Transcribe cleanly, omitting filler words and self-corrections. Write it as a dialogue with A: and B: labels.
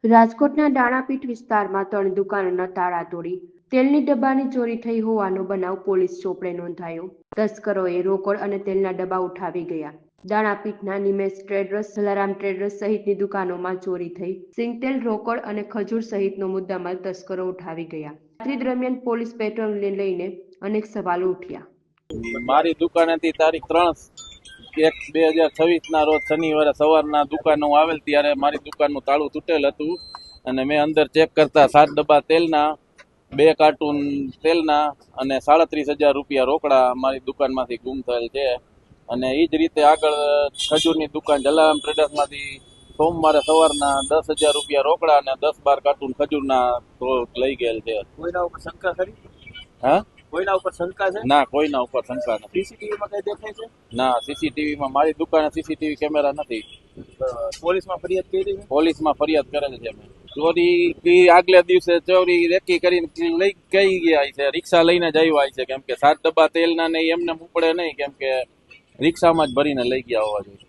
A: રાજકોટના દાણાપીઠ વિસ્તારમાં 3 દુકાનોના તાળા તોડી તેલની ડબ્બાની ચોરી થઈ હોવાનો બનાવ પોલીસ ચોપડે નોંધાયો। તસ્કરોએ રોકડ અને તેલના ડબ્બા ઉઠાવી ગયા। દાણાપીઠના નિમેશ ટ્રેડર્સ, જલારામ ટ્રેડર્સ સહિતની દુકાનોમાં ચોરી થઈ। સિંગતેલ, રોકડ અને ખજૂર સહિતનો મુદ્દામાલ તસ્કરો ઉઠાવી ગયા। રાત્રિ દરમિયાન પોલીસ પેટ્રોલિંગને લઈને અનેક સવાલો ઉઠ્યા।
B: મારી દુકાનેથી તારીખ 3/1/2026 રોજ શનિવારે સવારના દુકાન હું આવેલ ત્યારે મારી દુકાનનું તાળું તૂટેલ હતું અને મેં અંદર ચેક કરતા 7 ડબ્બા તેલના, 2 કાર્ટૂન તેલના અને 37,000 રૂપિયા રોકડા મારી દુકાનમાંથી ગુમ થયેલ છે। અને એ જ રીતે આગળ ખજૂરની દુકાન જલારામ ટ્રેડર્સમાંથી સોમવારે સવારના 10,000 રૂપિયા રોકડા અને 10-12 કાર્ટૂન ખજૂરના લઈ ગયેલ છે।
C: કોઈના ઉપર શંકા કરી?
B: હા,
C: કોઈના ઉપર શંકા છે?
B: ના, કોઈના ઉપર શંકા નથી।
C: સીસીટીવીમાં કઈ દેખાય છે?
B: ના, સીસીટીવીમાં મારી દુકાને સીસીટીવી કેમેરા નથી।
C: પોલીસમાં ફરિયાદ કરી છે?
B: પોલીસમાં ફરિયાદ કરેલ છે મેં। ચોરી આગલે દિવસે ચોરી રેકી કરીને લઈ ગઈ ગયા છે, રિક્ષા લઈને જ આવ્યા છે, કેમ કે 7 ડબ્બા તેલના ને એમને ઉપડે નહીં, કેમ કે રિક્ષામાં જ ભરીને લઈ ગયા હોવા જોઈએ।